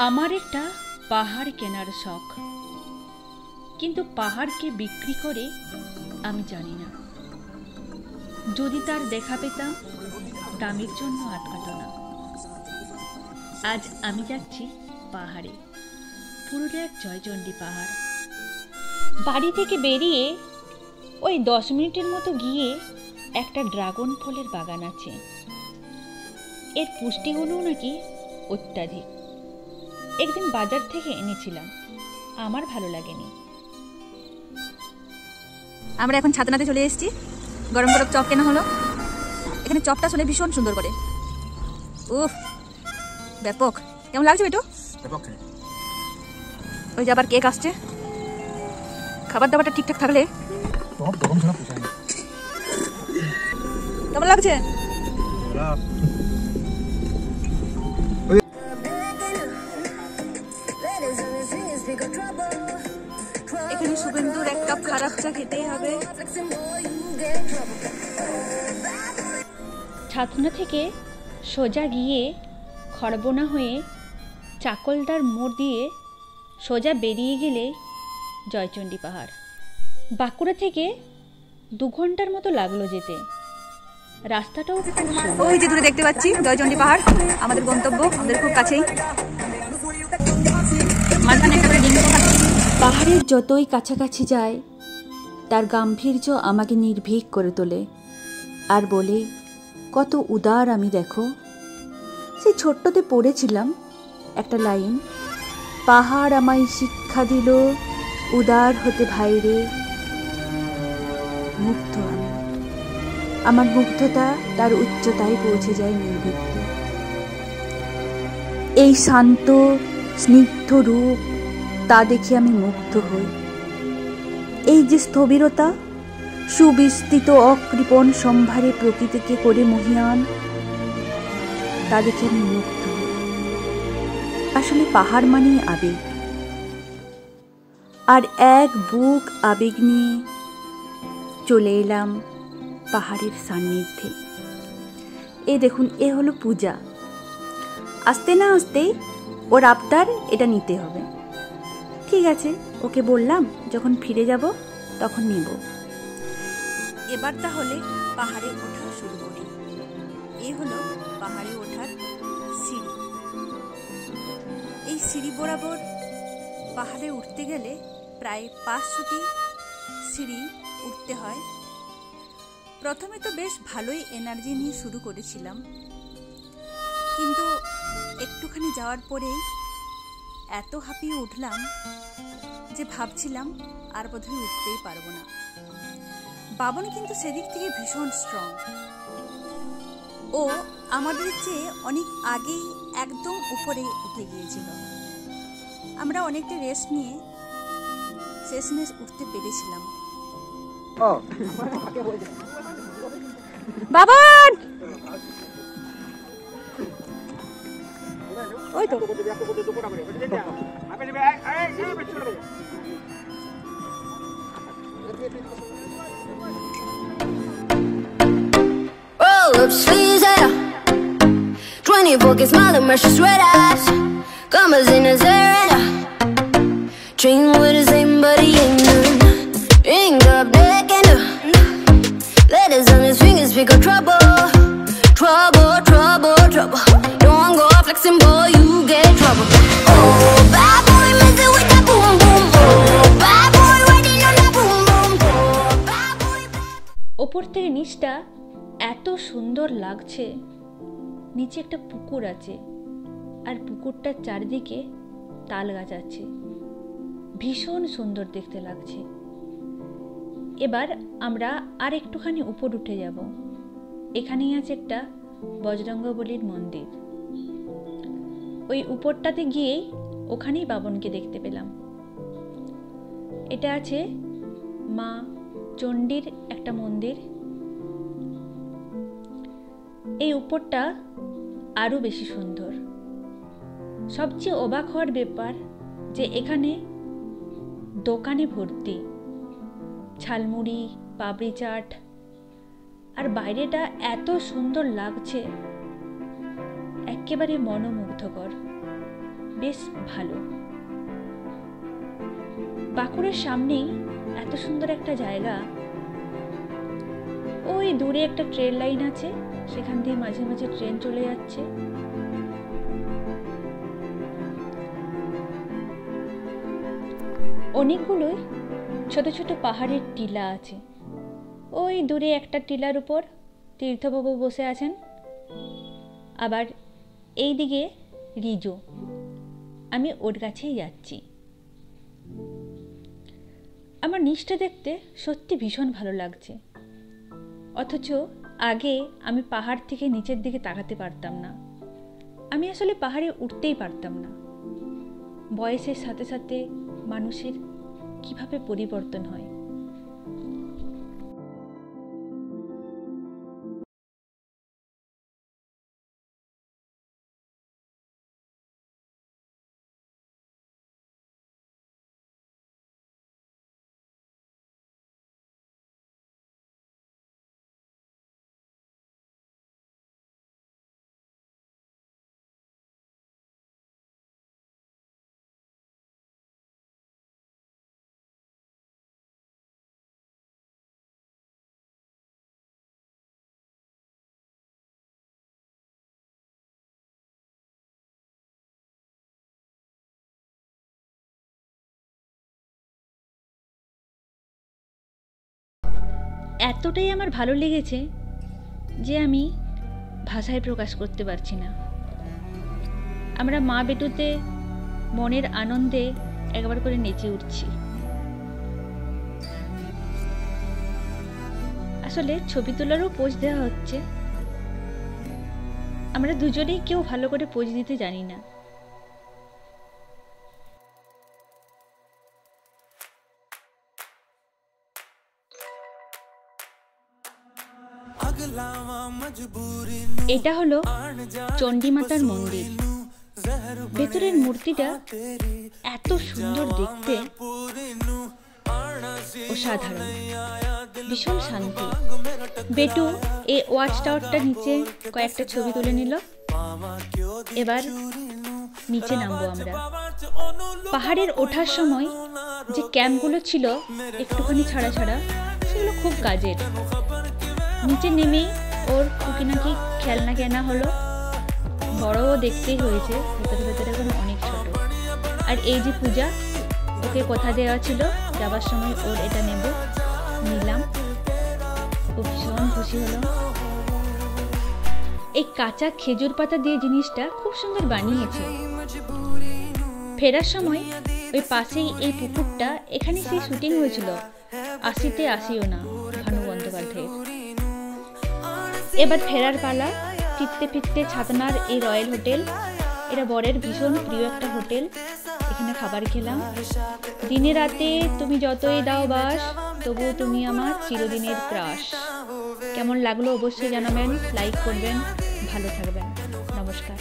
আমার একটা পাহাড় কেনার শখ, কিন্তু পাহাড়কে বিক্রি করে আমি জানি না। যদি তার দেখা পেতাম, দামের জন্য আটকাতো না। আজ আমি যাচ্ছি পাহাড়ে, পুরুলিয়ার জয়চণ্ডী পাহাড়। বাড়ি থেকে বেরিয়ে ওই 10 মিনিটের মতো গিয়ে একটা ড্রাগন ফলের বাগান আছে। এর পুষ্টিগুণও নাকি অত্যাধিক। একদিন বাজার থেকে এনেছিলাম, আমার ভালো লাগেনি। আমরা এখন ছাতনাতে চলে এসেছি। গরম গরম চপ কেনা হলো। এখানে চপটা আসলে ভীষণ সুন্দর করে। উফ, ব্যাপক। কেমন লাগছে বেটু? ওই যে আবার কেক আসছে। খাবার দাবারটা ঠিকঠাক থাকলে কেমন লাগছে? এখানে শুভেন্দুর এক কাপ খারাপ চা খেতেই হবে। ছাতনা থেকে সোজা গিয়ে খড়বোনা হয়ে চাকলদার মোড় দিয়ে সোজা বেরিয়ে গেলে জয়চণ্ডী পাহাড়। বাঁকুড়া থেকে 2 ঘন্টার মতো লাগলো যেতে। রাস্তাটাও ওই যে দূরে দেখতে পাচ্ছি জয়চণ্ডী পাহাড়, আমাদের গন্তব্য, আমাদের খুব কাছেই। পাহাড়ের যতই কাছাকাছি যায়, তার গাম্ভীর্য আমাকে নির্ভীক করে তোলে আর বলে, কত উদার আমি দেখো। সেই ছোট্টতে পড়েছিলাম একটা লাইন, পাহাড় আমায় শিক্ষা দিল উদার হতে ভাইরে। মুগ্ধ আমি, আমার মুগ্ধতা তার উচ্চতায় পৌঁছে যায় নির্ভীকতে। এই শান্ত স্নিগ্ধ রূপ, তা দেখে আমি মুগ্ধ হই। এই যে স্থবিরতা, সুবিস্তৃত অকৃপণ সম্ভারে প্রকৃতিকে করে মহিয়ান, তা দেখে আমি মুগ্ধ হই। আসলে পাহাড় মানেই আবেগ, আর এক বুক আবেগ নিয়ে চলে এলাম পাহাড়ের সান্নিধ্যে। এ দেখুন, এ হলো পূজা। আসতে না আসতেই ওর আবদার এটা নিতে হবে। ঠিক আছে, ওকে বললাম যখন ফিরে যাব তখন নেব। এবার তাহলে পাহাড়ে ওঠা শুরু করি। এ হলো পাহাড়ে ওঠার সিঁড়ি। এই সিঁড়ি বরাবর পাহাড়ে উঠতে গেলে প্রায় 500টি সিঁড়ি উঠতে হয়। প্রথমে তো বেশ ভালোই এনার্জি নিয়ে শুরু করেছিলাম, কিন্তু একটুখানি যাওয়ার পরেই এত হাঁপিয়ে উঠলাম যে ভাবছিলাম আর বোধহয় উঠতেই পারবো না। বাবন কিন্তু সেদিক থেকে ভীষণ স্ট্রং। ও আমাদের চেয়ে অনেক আগেই একদম উপরে উঠে গিয়েছিল। আমরা অনেকটা রেস্ট নিয়ে শেষমেশ উঠতে পেরেছিলাম। বাবন, ওই তো roll up sleeves, yeah. 24 gets smile and merch red eyes. Commas in his hair, dream with the same body ain't none. Ring up neck and letters on his fingers, pick up trouble, trouble, trouble, trouble. Don't go flexing, boy, you get trouble. Oh, bad boy, messing with that boom boom. Oh, bad boy, waiting on that boom boom. Oh, bad boy. ওপর থেকে নিচটা এত সুন্দর লাগছে। নিচে একটা পুকুর আছে, আর পুকুরটার চারিদিকে তাল গাছ আছে। ভীষণ সুন্দর দেখতে লাগছে। এবার আমরা আর একটুখানি উপর উঠে যাব। এখানেই আছে একটা বজরঙ্গবলীর মন্দির। ওই উপরটাতে গিয়েই ওখানেই বাবনকে দেখতে পেলাম। এটা আছে মা চণ্ডীর একটা মন্দির। এই উপরটা আরো বেশি সুন্দর। সবচেয়ে অবাক হওয়ার ব্যাপার যে এখানে দোকানে ভর্তি, ঝালমুড়ি, পাপড়ি চাট, আর বাইরেটা এত সুন্দর লাগছে, একেবারে মনোমুগ্ধকর। বেশ ভালো। বাঁকুড়ার সামনেই এত সুন্দর একটা জায়গা। ওই দূরে একটা ট্রেন লাইন আছে, সেখান দিয়ে মাঝে মাঝে ট্রেন চলে যাচ্ছে। অনেকগুলোই ছোট ছোট পাহাড়ের টিলা আছে। ওই দূরে একটা টিলার উপর তীর্থবাবু বসে আছেন, আবার এই দিকে রিজু, আমি ওর কাছেই যাচ্ছি। আমার নিচটা দেখতে সত্যি ভীষণ ভালো লাগছে, অথচ আগে আমি পাহাড় থেকে নিচের দিকে তাকাতে পারতাম না। আমি আসলে পাহাড়ে উঠতেই পারতাম না। বয়সের সাথে সাথে মানুষের কিভাবে পরিবর্তন হয়। এতটাই আমার ভালো লেগেছে যে আমি ভাষায় প্রকাশ করতে পারছি না। আমরা মা বেটুতে মনের আনন্দে একবার করে নেচে উঠছি। আসলে ছবি তোলারও পোজ দেওয়া হচ্ছে। আমরা দুজনেই কেউ ভালো করে পোজ দিতে জানি না। এটা হলো চণ্ডীমাতার মন্দির। ভেতরের মূর্তিটা এত সুন্দর দেখতে, অসাধারণ, ভীষণ শান্তি। বেটু এই ওয়াচ টাওয়ারটা নিচে কয়েকটা ছবি তুলে নিল। এবার নিচে নামবো আমরা। পাহাড়ের ওঠার সময় যে ক্যাম্পগুলো ছিল একটুখানি ছাড়া ছাড়া, সেগুলো খুব কাজের। নিচে নেমেই ওর টুকিনাকি খেলনা কেনা হলো। বড়ও দেখতেই হয়েছে, ভেতরে ভেতরে এখন অনেক ছোট। আর এই যে পূজা, ওকে কথা দেওয়া ছিল যাবার সময় ওর এটা নেব, নিলাম। ও ভীষণ খুশি হলো। এই কাঁচা খেজুর পাতা দিয়ে জিনিসটা খুব সুন্দর বানিয়েছে। ফেরার সময় ওই পাশেই এই পুকুরটা, এখানে সেই শুটিং হয়েছিল আসিতে আসিও না, ভানু বন্দ্যোপাধ্যায়ের। এবার ফেরার পালা। ফিরতে ফিরতে ছাতনার এই রয়্যাল হোটেল, এটা বরের ভীষণ প্রিয় একটা হোটেল। এখানে খাবার খেলাম। দিনে রাতে তুমি যতই দাও বাস, তবুও তুমি আমার চিরদিনের ক্রাশ। কেমন লাগলো অবশ্যই জানাবেন, লাইক করবেন, ভালো থাকবেন। নমস্কার।